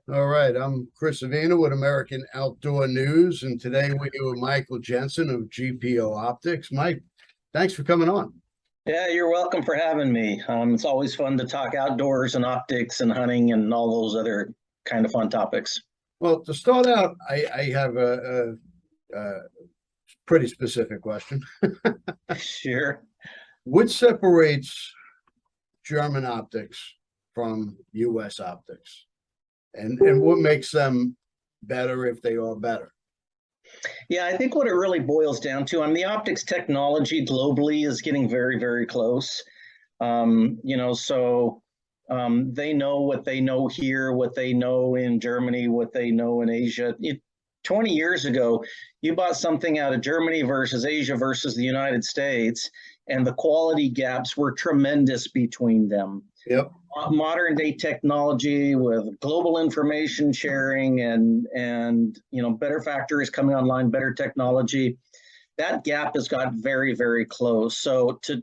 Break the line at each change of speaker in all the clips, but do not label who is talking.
All right, I'm Chris Avina with American Outdoor News, and today we're here with Michael Jensen of GPO Optics. Mike, thanks for coming on.
Yeah, you're welcome for having me. It's always fun to talk outdoors and optics and hunting and all those other kind of fun topics.
Well, to start out, I have a pretty specific question.
Sure.
What separates German optics from U.S. optics, and what makes them better if they are better?
Yeah, I think what it really boils down to, the optics technology globally is getting very, very close. They know what they know here, what they know in Germany, what they know in Asia. 20 years ago, you bought something out of Germany versus Asia versus the United States, and the quality gaps were tremendous between them.
Yep.
Modern day technology with global information sharing and better factories coming online, better technology, that gap has got very, very close. So to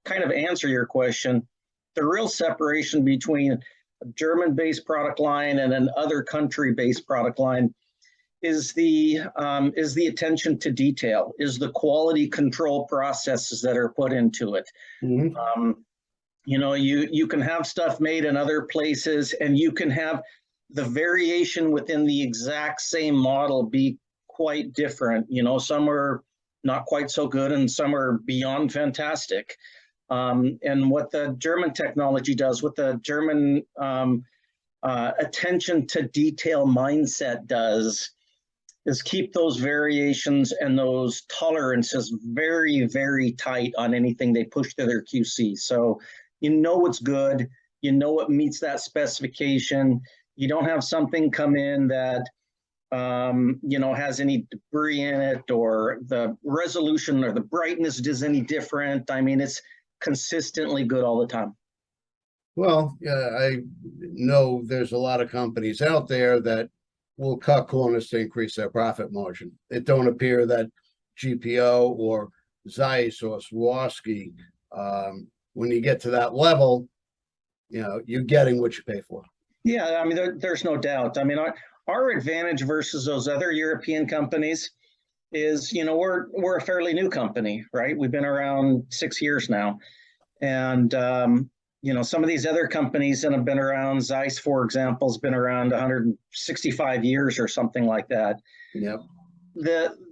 kind of answer your question, the real separation between a German-based product line and an other country-based product line is the attention to detail, is the quality control processes that are put into it. Mm-hmm. You can have stuff made in other places, and you can have the variation within the exact same model be quite different. Some are not quite so good, and some are beyond fantastic. And what the German technology does, what the German attention to detail mindset does, is keep those variations and those tolerances very, very tight on anything they push to their QC. So what's good, what meets that specification. You don't have something come in that has any debris in it, or the resolution or the brightness is any different. It's consistently good all the time.
Well, yeah, I know there's a lot of companies out there that will cut corners to increase their profit margin. It don't appear that GPO or Zeiss or Swarovski, when you get to that level, you're getting what you pay for.
Yeah, there's no doubt. Our advantage versus those other European companies is, we're a fairly new company, right? We've been around 6 years now. And, some of these other companies that have been around, Zeiss, for example, has been around 165 years or something like that.
Yep.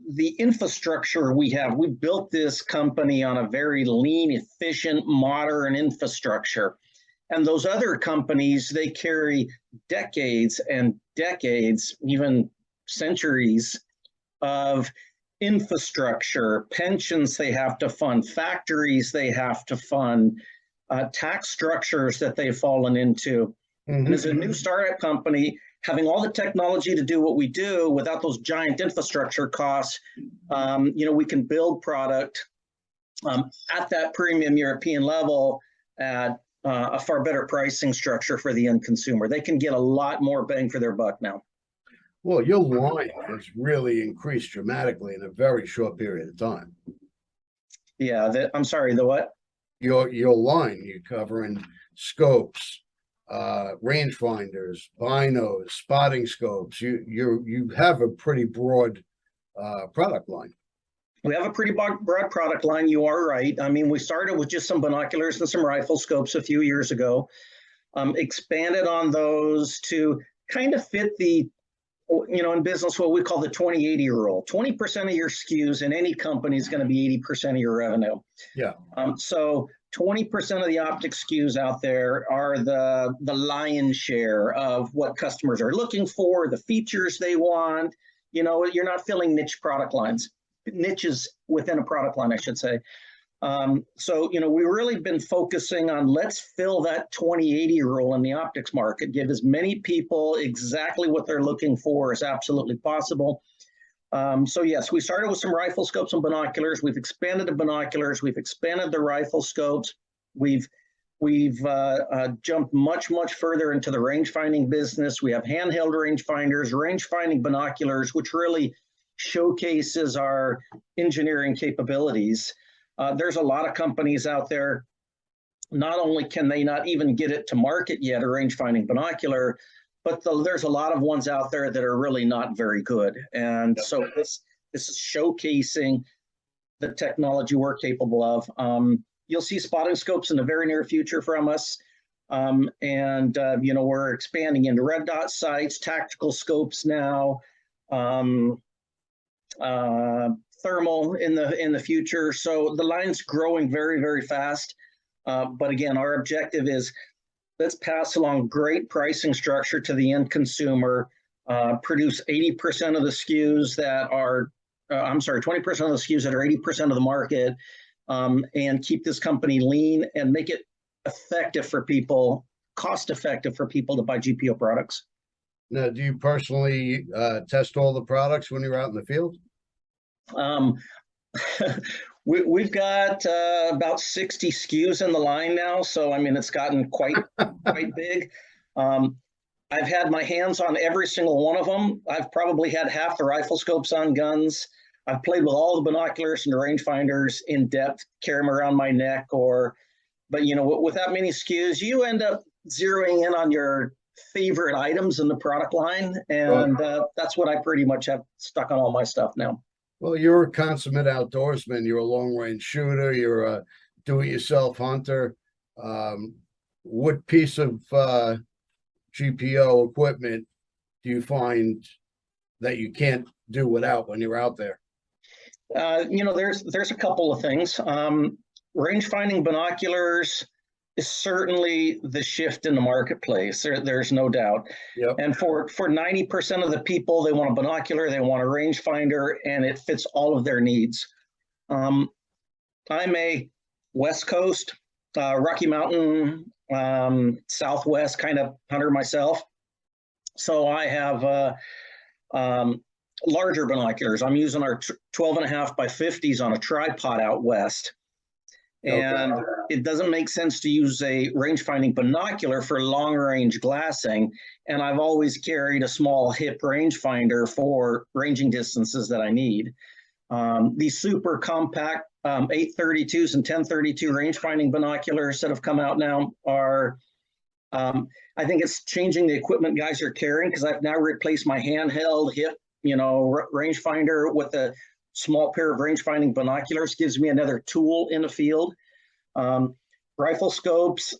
The infrastructure we built this company on a very lean, efficient, modern infrastructure. And those other companies, they carry decades and decades, even centuries of infrastructure, pensions they have to fund, factories they have to fund, tax structures that they've fallen into. Mm-hmm. And as a new startup company, having all the technology to do what we do without those giant infrastructure costs, we can build product at that premium European level at a far better pricing structure for the end consumer. They can get a lot more bang for their buck now.
Well, your line has really increased dramatically in a very short period of time.
Yeah, I'm sorry, the what?
Your line, you're covering scopes, rangefinders, binos, spotting scopes. You have a pretty broad product line.
We have a pretty broad product line. You are right. We started with just some binoculars and some rifle scopes a few years ago. Expanded on those to kind of fit the, in business, what we call the 20-80 rule. 20% of your SKUs in any company is going to be 80% of your revenue.
Yeah.
So 20% of the optics SKUs out there are the lion's share of what customers are looking for, the features they want. You're not filling niches within a product line, I should say. We've really been focusing on, let's fill that 20-80 rule in the optics market, give as many people exactly what they're looking for as absolutely possible. Yes, we started with some rifle scopes and binoculars. We've expanded the binoculars. We've expanded the rifle scopes. We've jumped much, much further into the range-finding business. We have handheld rangefinders, range-finding binoculars, which really showcases our engineering capabilities. There's a lot of companies out there, not only can they not even get it to market yet, a range-finding binocular, but there's a lot of ones out there that are really not very good. And so this is showcasing the technology we're capable of. You'll see spotting scopes in the very near future from us. We're expanding into red dot sights, tactical scopes now, thermal in the future. So the line's growing very, very fast. But again, our objective is let's pass along great pricing structure to the end consumer, produce 80% of the SKUs that are, 20% of the SKUs that are 80% of the market, and keep this company lean and make it effective for people, cost effective for people to buy GPO products.
Now, do you personally test all the products when you're out in the field?
We've got about 60 SKUs in the line now, so I mean it's gotten quite big. I've had my hands on every single one of them. I've probably had half the rifle scopes on guns. I've played with all the binoculars and the rangefinders in depth, carry them around my neck. But with that many SKUs, you end up zeroing in on your favorite items in the product line, and that's what I pretty much have stuck on all my stuff now.
Well, you're a consummate outdoorsman. You're a long-range shooter. You're a do-it-yourself hunter. What piece of GPO equipment do you find that you can't do without when you're out there?
There's a couple of things. Range finding binoculars is certainly the shift in the marketplace. There's no doubt.
Yep.
And for 90% of the people, they want a binocular, they want a rangefinder, and it fits all of their needs. I'm a West Coast, Rocky Mountain, Southwest kind of hunter myself. So I have larger binoculars. I'm using our 12.5 by 50s on a tripod out west. And it doesn't make sense to use a range-finding binocular for long-range glassing. And I've always carried a small hip rangefinder for ranging distances that I need. These super compact 832s and 1032 range-finding binoculars that have come out now are, I think it's changing the equipment guys are carrying, because I've now replaced my handheld hip, rangefinder with a small pair of range-finding binoculars. Gives me another tool in the field. Rifle scopes,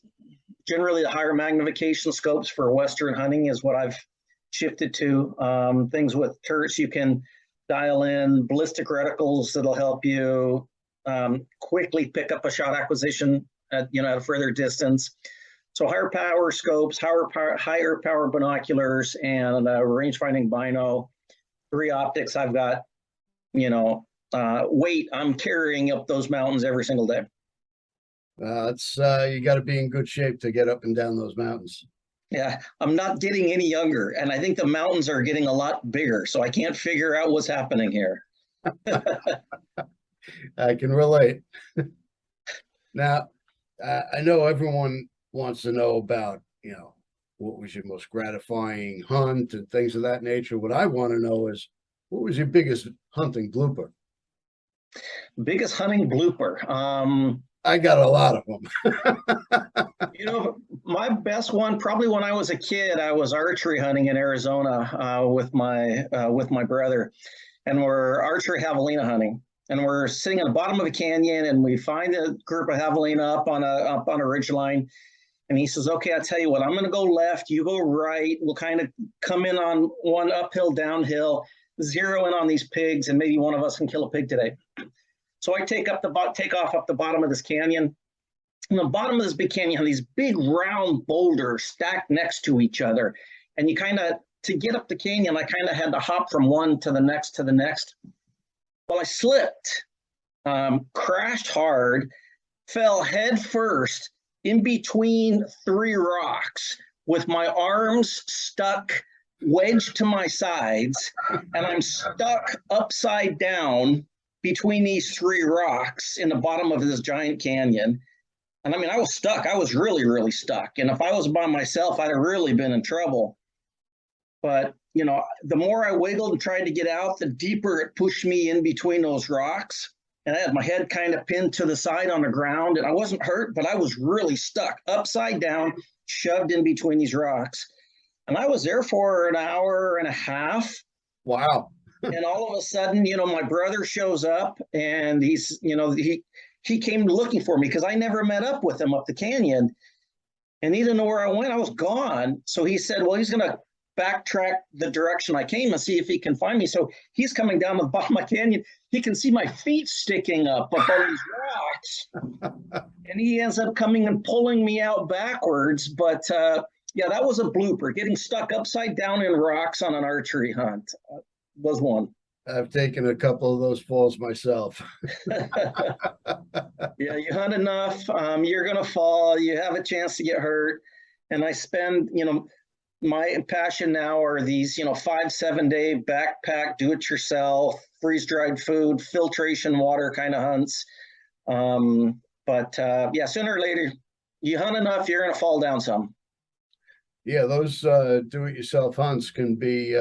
generally the higher magnification scopes for Western hunting is what I've shifted to. Things with turrets you can dial in, ballistic reticles that'll help you quickly pick up a shot acquisition at a further distance. So higher power scopes, higher power binoculars, and range-finding bino. 3 optics. I've got weight I'm carrying up those mountains every single day.
You got to be in good shape to get up and down those mountains.
Yeah, I'm not getting any younger, and I think the mountains are getting a lot bigger, so I can't figure out what's happening here.
I can relate. Now, I know everyone wants to know about, what was your most gratifying hunt and things of that nature. What I want to know is, what was your biggest hunting blooper?
Biggest hunting blooper.
I got a lot of them.
My best one, probably when I was a kid, I was archery hunting in Arizona with my brother, and we're archery javelina hunting, and we're sitting at the bottom of a canyon, and we find a group of javelina up on a ridge line. And he says, okay, I'll tell you what, I'm going to go left, you go right. We'll kind of come in on one uphill, downhill, zero in on these pigs, and maybe one of us can kill a pig today. So I take off up the bottom of this canyon. In the bottom of this big canyon, these big round boulders stacked next to each other. And to get up the canyon, I kind of had to hop from one to the next to the next. Well, I slipped, crashed hard, fell head first in between 3 rocks with my arms stuck wedged to my sides, and I'm stuck upside down between these 3 rocks in the bottom of this giant canyon. And I mean, I was stuck. I was really, really stuck. And if I was by myself, I'd have really been in trouble. But, the more I wiggled and tried to get out, the deeper it pushed me in between those rocks. And I had my head kind of pinned to the side on the ground, and I wasn't hurt, but I was really stuck upside down, shoved in between these rocks. And I was there for an hour and a half.
Wow.
And all of a sudden, my brother shows up and he came looking for me because I never met up with him up the canyon. And he didn't know where I went. I was gone. So he said, well, he's going to backtrack the direction I came and see if he can find me. So he's coming down the bottom of my canyon. He can see my feet sticking up on these rocks. And he ends up coming and pulling me out backwards. But yeah, that was a blooper. Getting stuck upside down in rocks on an archery hunt was one.
I've taken a couple of those falls myself.
Yeah, you hunt enough, you're going to fall. You have a chance to get hurt. And I spend, my passion now are these, 5-7 day backpack, do it yourself, freeze dried food, filtration water kind of hunts. Yeah, sooner or later, you hunt enough, you're going to fall down some.
Yeah, those do it yourself hunts can be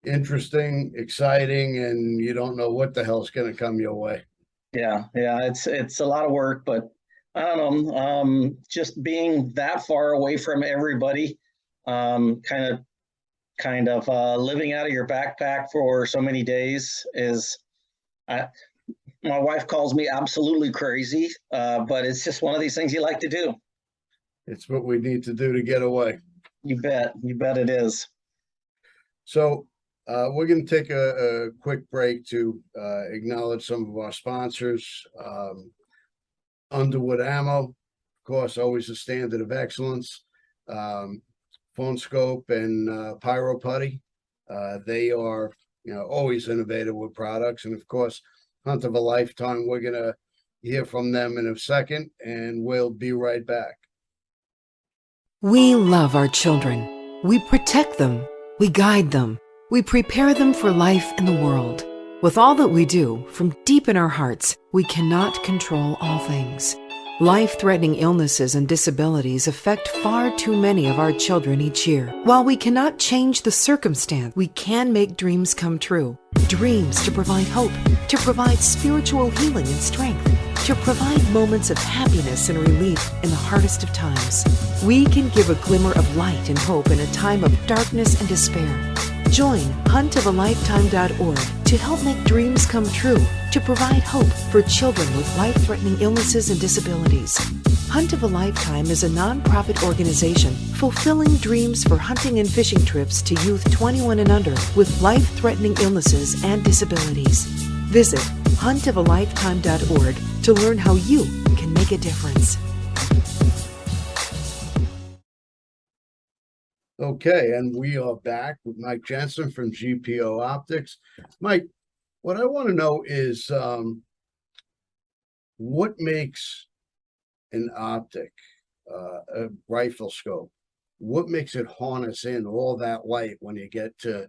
interesting, exciting, and you don't know what the hell's going to come your way.
Yeah, it's a lot of work, but I don't know. Just being that far away from everybody, kind of living out of your backpack for so many days is. My wife calls me absolutely crazy, but it's just one of these things you like to do.
It's what we need to do to get away.
You bet it is.
So we're going to take a quick break to acknowledge some of our sponsors. Underwood Ammo, of course, always a standard of excellence. Phone Scope and Pyro Putty. They are, always innovative with products. And of course, Hunt of a Lifetime. We're going to hear from them in a second, and we'll be right back.
We love our children. We protect them. We guide them. We prepare them for life in the world. With all that we do, from deep in our hearts, we cannot control all things. Life-threatening illnesses and disabilities affect far too many of our children each year. While we cannot change the circumstance, we can make dreams come true. Dreams to provide hope, to provide spiritual healing and strength, to provide moments of happiness and relief in the hardest of times. We can give a glimmer of light and hope in a time of darkness and despair. Join huntofalifetime.org to help make dreams come true, to provide hope for children with life-threatening illnesses and disabilities. Hunt of a Lifetime is a non-profit organization fulfilling dreams for hunting and fishing trips to youth 21 and under with life-threatening illnesses and disabilities. Visit huntofalifetime.org to learn how you can make a difference.
Okay, and we are back with Mike Jensen from GPO Optics. Mike, what I want to know is what makes an optic, a rifle scope, what makes it harness in all that light when you get to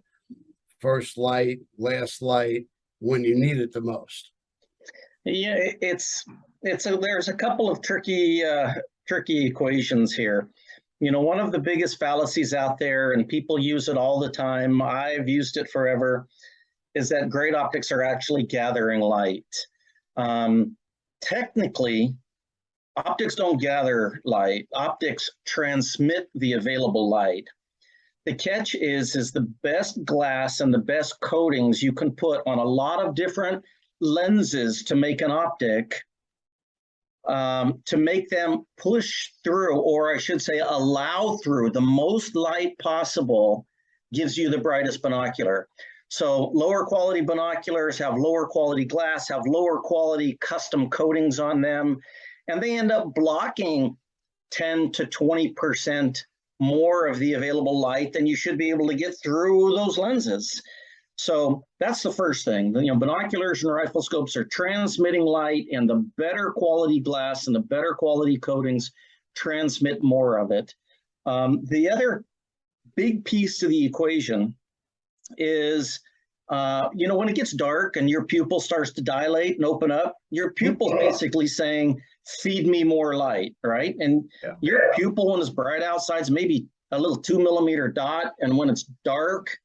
first light, last light, when you need it the most?
Yeah, there's a couple of tricky equations here. One of the biggest fallacies out there, and people use it all the time, I've used it forever, is that great optics are actually gathering light. Technically, optics don't gather light. Optics transmit the available light. The catch is the best glass and the best coatings you can put on a lot of different lenses to make an optic, to make them push through, or I should say allow through the most light possible, gives you the brightest binocular. So lower quality binoculars have lower quality glass, have lower quality custom coatings on them, and they end up blocking 10 to 20% more of the available light than you should be able to get through those lenses. So that's the first thing. Binoculars and rifle scopes are transmitting light, and the better quality glass and the better quality coatings transmit more of it. The other big piece to the equation is, when it gets dark and your pupil starts to dilate and open up, your pupil's basically saying, feed me more light, right? And your pupil, when it's bright outside, is maybe a little 2 millimeter dot, and when it's dark,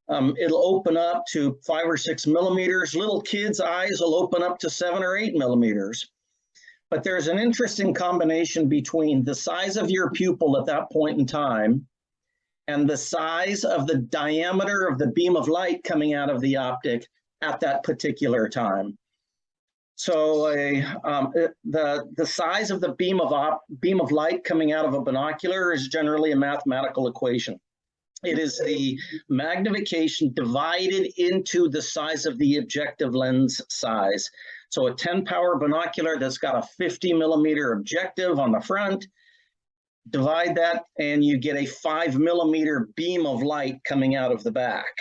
it'll open up to 5 or 6 millimeters. Little kids' eyes will open up to 7 or 8 millimeters. But there's an interesting combination between the size of your pupil at that point in time and the size of the diameter of the beam of light coming out of the optic at that particular time. So the size of the beam of light coming out of a binocular is generally a mathematical equation. It is the magnification divided into the size of the objective lens size. So a 10 power binocular that's got a 50 millimeter objective on the front, divide that and you get a 5 millimeter beam of light coming out of the back.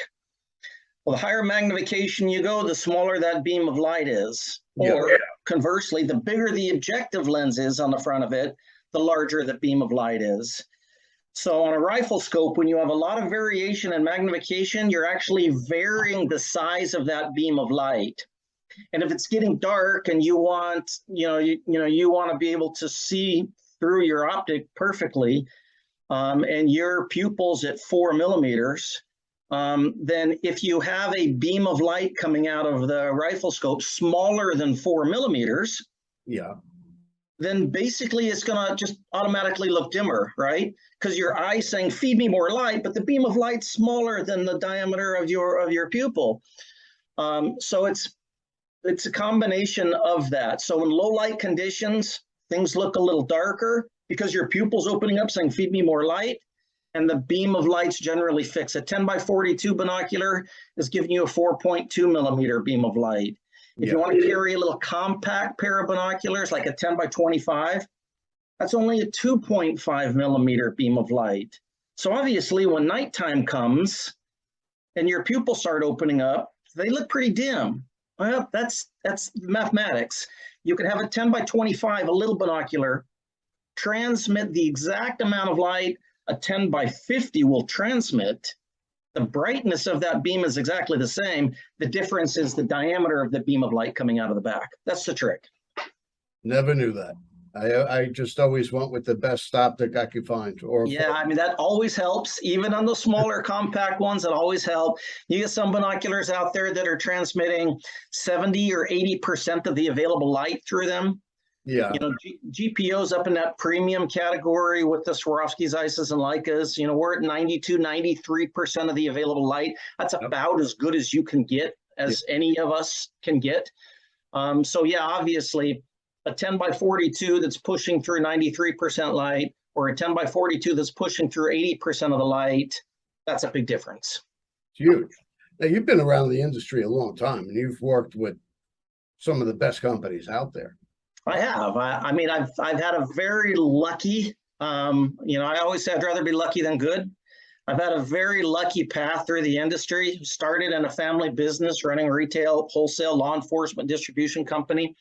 Well, the higher magnification you go, the smaller that beam of light is. Or conversely, the bigger the objective lens is on the front of it, the larger the beam of light is. So on a rifle scope, when you have a lot of variation in magnification, you're actually varying the size of that beam of light. And if it's getting dark and you want, you want to be able to see through your optic perfectly, and your pupil's at 4 millimeters, then if you have a beam of light coming out of the rifle scope smaller than 4 millimeters, then basically it's going to just automatically look dimmer, right? Because your eye's saying, feed me more light, but the beam of light's smaller than the diameter of your pupil. So it's a combination of that. So in low light conditions, things look a little darker because your pupil's opening up saying, feed me more light. And the beam of light's generally fixed. A 10 by 42 binocular is giving you a 4.2 millimeter beam of light. If you want to carry a little compact pair of binoculars, like a 10 by 25, that's only a 2.5 millimeter beam of light. So obviously when nighttime comes and your pupils start opening up, they look pretty dim. Well, that's mathematics. You can have a 10 by 25, a little binocular, transmit the exact amount of light a 10 by 50 will transmit. The brightness of that beam is exactly the same. The difference is the diameter of the beam of light coming out of the back. That's the trick.
Never knew that. I just always went with the best optic I could find.
Yeah, I mean, that always helps. Even on the smaller compact ones, that always help. You get some binoculars out there that are transmitting 70 or 80% of the available light through them.
Yeah.
GPO's up in that premium category with the Swarovski Zeisses and Leicas. We're at 92, 93% of the available light. That's about as good as you can get, as any of us can get. So yeah, obviously a 10 by 42 that's pushing through 93% light, or a 10 by 42 that's pushing through 80% of the light, that's a big difference.
It's huge. Now, you've been around the industry a long time, and you've worked with some of the best companies out there.
I have. I mean, I've had a very lucky, I always say I'd rather be lucky than good. I've had a very lucky path through the industry. Started in a family business running retail, wholesale, law enforcement distribution company.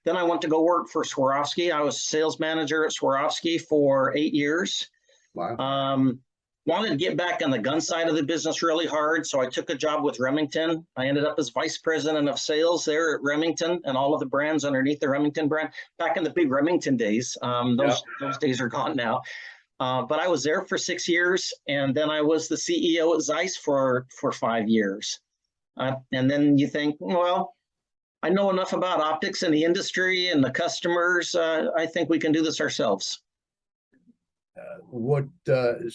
Then I went to go work for Swarovski. I was sales manager at Swarovski for 8 years.
Wow.
Wanted to get back on the gun side of the business really hard, so I took a job with Remington. I ended up as vice president of sales there at Remington and all of the brands underneath the Remington brand. Back in the big Remington days, those days are gone now. But I was there for 6 years, and then I was the CEO at Zeiss for 5 years. And then you think, well, I know enough about optics in the industry and the customers. I think we can do this ourselves.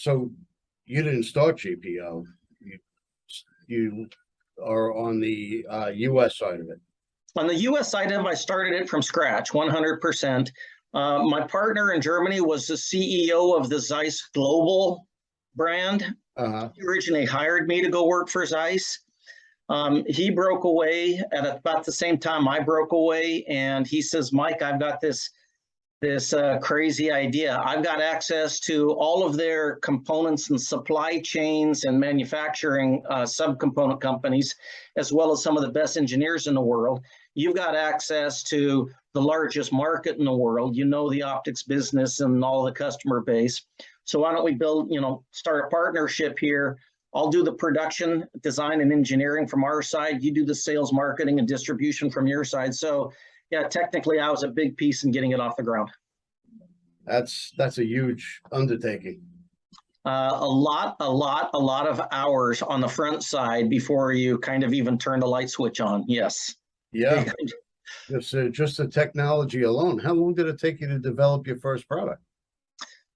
So you didn't start GPO. You are on the U.S. side of it.
On the U.S. side of it, I started it from scratch, 100%. My partner in Germany was the CEO of the Zeiss Global brand. He originally hired me to go work for Zeiss. He broke away at about the same time I broke away, and he says, Mike, I've got this crazy idea. I've got access to all of their components and supply chains and manufacturing subcomponent companies, as well as some of the best engineers in the world. You've got access to the largest market in the world. The optics business and all the customer base. So why don't we start a partnership here? I'll do the production, design, and engineering from our side. You do the sales, marketing, and distribution from your side. So yeah, technically I was a big piece in getting it off the ground.
That's a huge undertaking.
A lot of hours on the front side before you kind of even turn the light switch on. Yes.
Yeah. Just the technology alone. How long did it take you to develop your first product?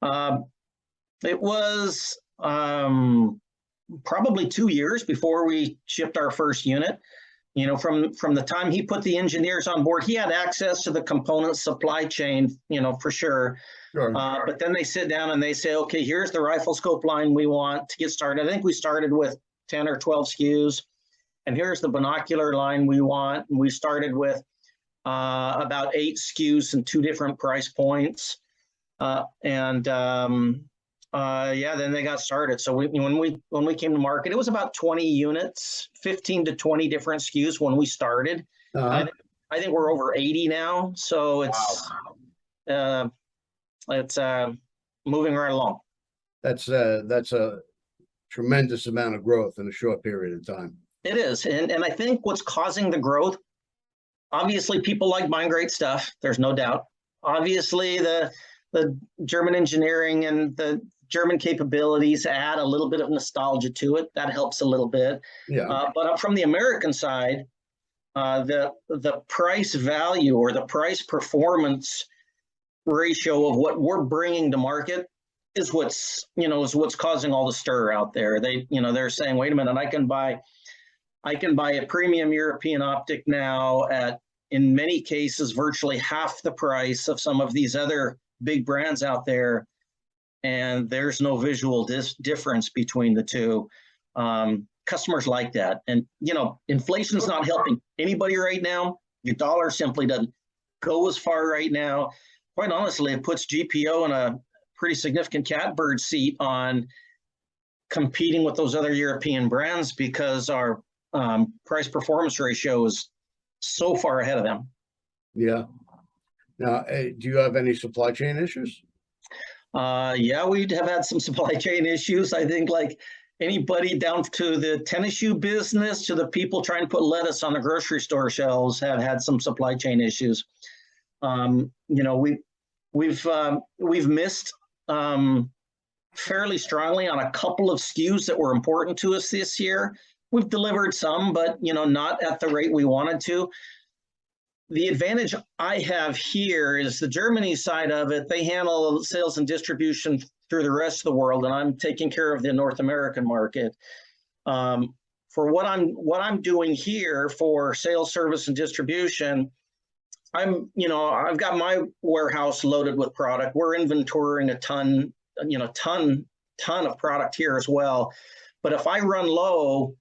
It was probably 2 years before we shipped our first unit. From the time he put the engineers on board, he had access to the component supply chain, for sure.
Sure.
But then they sit down and they say, okay, here's the rifle scope line we want to get started. I think we started with 10 or 12 SKUs. And here's the binocular line we want. And we started with about 8 SKUs and 2 different price points. Then they got started. So when we came to market, it was about 20 units, 15 to 20 different SKUs when we started.
Uh-huh.
I think we're over 80 now. So it's moving right along.
That's a tremendous amount of growth in a short period of time.
It is. And I think what's causing the growth, obviously people like buying great stuff. There's no doubt. Obviously the German engineering and the German capabilities add a little bit of nostalgia to it. That helps a little bit.
Yeah.
But from the American side, the price value or the price performance ratio of what we're bringing to market is what's causing all the stir out there. They're saying, wait a minute, I can buy a premium European optic now at, in many cases, virtually half the price of some of these other big brands out there, and there's no visual difference between the two. Customers like that. And, inflation is not helping anybody right now. Your dollar simply doesn't go as far right now. Quite honestly, it puts GPO in a pretty significant catbird seat on competing with those other European brands because our price performance ratio is so far ahead of them.
Yeah. Now, do you have any supply chain issues?
Yeah, we have had some supply chain issues. I think like anybody down to the tennis shoe business to the people trying to put lettuce on the grocery store shelves have had some supply chain issues. We've missed fairly strongly on a couple of SKUs that were important to us this year. We've delivered some, but not at the rate we wanted to. The advantage I have here is the Germany side of it. They handle sales and distribution through the rest of the world, and I'm taking care of the North American market. For what I'm doing here for sales, service, and distribution, I've got my warehouse loaded with product. We're inventorying a ton of product here as well. But if I run low,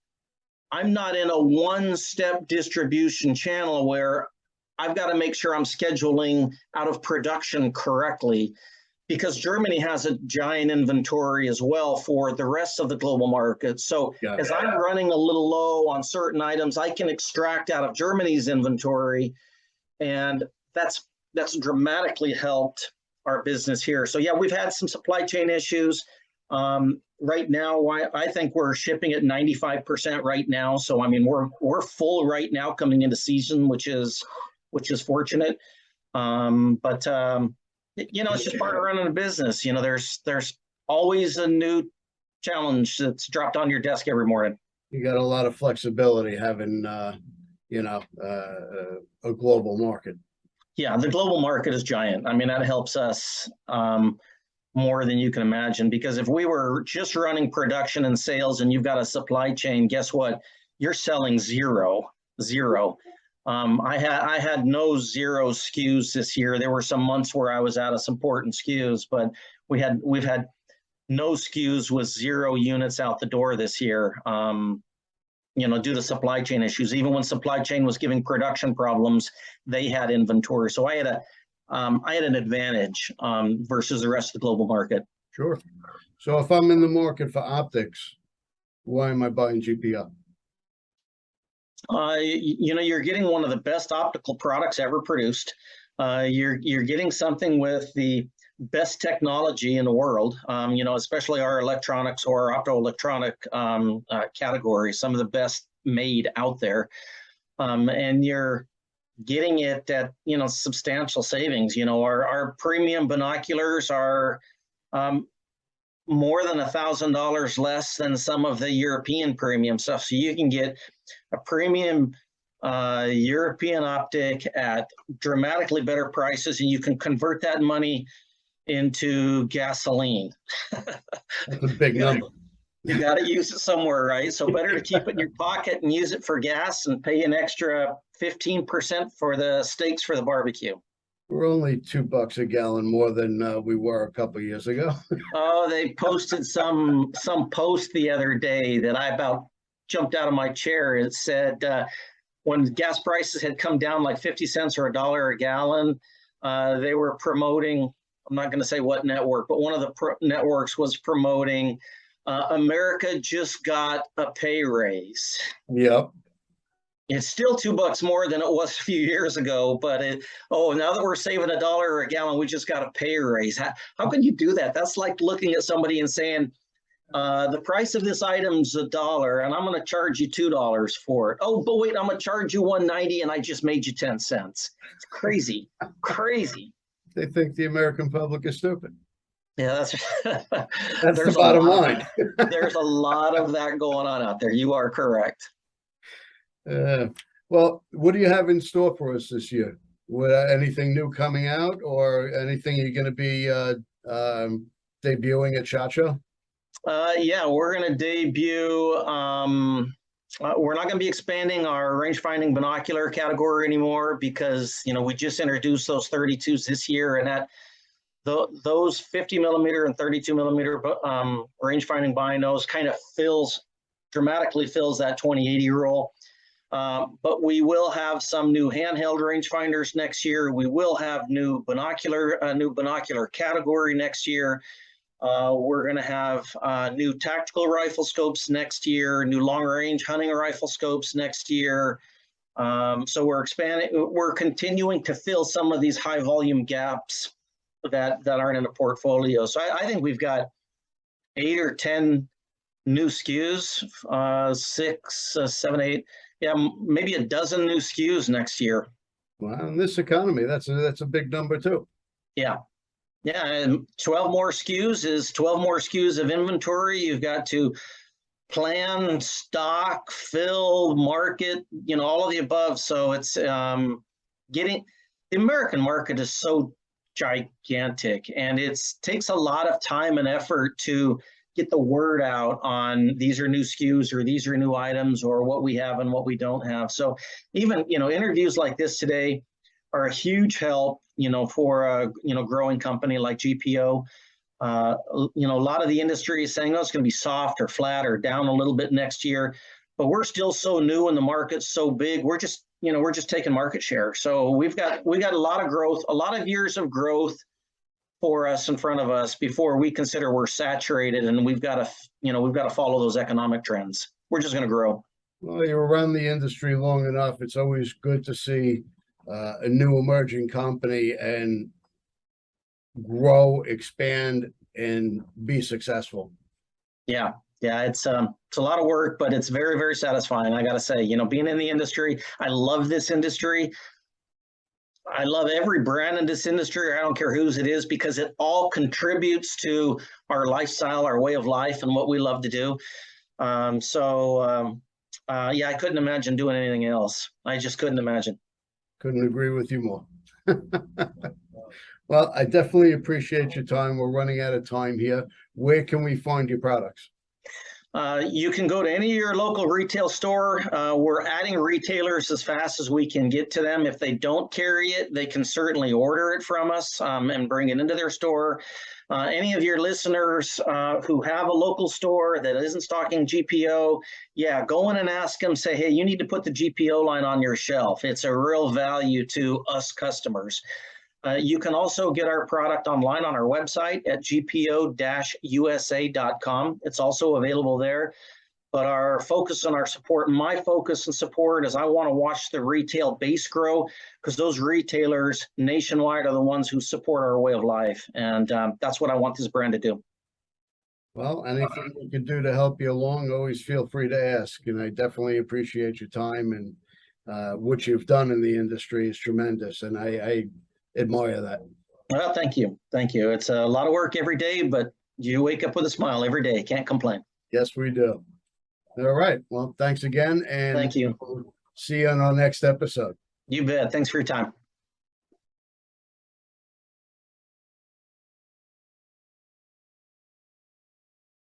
I'm not in a one-step distribution channel where I've got to make sure I'm scheduling out of production correctly, because Germany has a giant inventory as well for the rest of the global market. So as I'm running a little low on certain items, I can extract out of Germany's inventory, and that's dramatically helped our business here. So yeah, we've had some supply chain issues. Right now, I think we're shipping at 95% right now. So I mean, we're full right now coming into season, which is fortunate. But it's just part of running a business. There's always a new challenge that's dropped on your desk every morning.
You got a lot of flexibility having, a global market.
Yeah, the global market is giant. I mean, that helps us more than you can imagine, because if we were just running production and sales and you've got a supply chain, guess what? You're selling zero. I had no zero SKUs this year. There were some months where I was out of some important SKUs, but we've had no SKUs with 0 units out the door this year. Due to supply chain issues. Even when supply chain was giving production problems, they had inventory. So I had an advantage versus the rest of the global market.
Sure. So if I'm in the market for optics, why am I buying GPO?
You're getting one of the best optical products ever produced. You're getting something with the best technology in the world, especially our electronics or optoelectronic category, some of the best made out there. And you're getting it at, substantial savings. Our premium binoculars are more than $1,000 less than some of the European premium stuff. So you can get a premium European optic at dramatically better prices, and you can convert that money into gasoline.
That's a big number.
You got to use it somewhere, right? So better to keep it in your pocket and use it for gas and pay an extra 15% for the steaks for the barbecue.
We're only $2 a gallon more than we were a couple of years ago.
Oh, they posted some post the other day that I about jumped out of my chair. It said when gas prices had come down like 50 cents or $1 a gallon, they were promoting, I'm not going to say what network, but one of the networks was promoting America just got a pay raise.
Yep.
It's still $2 more than it was a few years ago, but now that we're saving $1 a gallon, we just got a pay raise. How can you do that? That's like looking at somebody and saying, the price of this item's $1 and I'm going to charge you $2 for it. Oh, but wait, I'm going to charge you $1.90 and I just made you 10 cents. It's crazy, crazy.
They think the American public is stupid.
Yeah,
that's the bottom line.
There's a lot of that going on out there. You are correct.
Well, what do you have in store for us this year? Anything new coming out, or anything you're going to be debuting at SHOT Show?
Yeah, we're going to debut. We're not going to be expanding our range-finding binocular category anymore because we just introduced those 32s this year, and those 50 millimeter and 32 millimeter range-finding binos kind of dramatically fills that 20/80 rule. But we will have some new handheld rangefinders next year. We will have new binocular category next year. We're going to have new tactical rifle scopes next year, new long-range hunting rifle scopes next year. So we're expanding. We're continuing to fill some of these high-volume gaps that aren't in the portfolio. So I think we've got 8 or 10 new SKUs, 6, 7, 8. Yeah, maybe a dozen new SKUs next year.
Well, in this economy, that's a big number too.
Yeah. Yeah, and 12 more SKUs is 12 more SKUs of inventory. You've got to plan, stock, fill, market, all of the above. So it's the American market is so gigantic, and it takes a lot of time and effort to get the word out on these are new SKUs or these are new items or what we have and what we don't have. So even, interviews like this today are a huge help, for a, growing company like GPO. A lot of the industry is saying, it's going to be soft or flat or down a little bit next year, but we're still so new and the market's so big. We're just taking market share. So we've got a lot of growth, a lot of years of growth for us in front of us before we consider we're saturated, and we've got to follow those economic trends. We're just going to grow.
Well, you're around the industry long enough. It's always good to see a new emerging company and grow, expand, and be successful. Yeah,
it's a lot of work, but it's very, very satisfying. I got to say, being in the industry, I love this industry. I love every brand in this industry. I don't care whose it is, because it all contributes to our lifestyle, our way of life, and what we love to do. I couldn't imagine doing anything else. I just couldn't imagine.
Couldn't agree with you more. Well, I definitely appreciate your time. We're running out of time here. Where can we find your products?
You can go to any of your local retail store. We're adding retailers as fast as we can get to them. If they don't carry it, they can certainly order it from us and bring it into their store. Any of your listeners who have a local store that isn't stocking GPO, go in and ask them, say, hey, you need to put the GPO line on your shelf. It's a real value to us customers. You can also get our product online on our website at gpo-usa.com. It's also available there. But our focus and our support, my focus and support, is I want to watch the retail base grow, because those retailers nationwide are the ones who support our way of life. And that's what I want this brand to do.
Well, anything we can do to help you along, always feel free to ask. And I definitely appreciate your time, and what you've done in the industry is tremendous. And I admire that.
Well, thank you. Thank you. It's a lot of work every day, but you wake up with a smile every day. Can't complain.
Yes, we do. All right. Well, thanks again. And
thank you.
See you on our next episode.
You bet. Thanks for your time.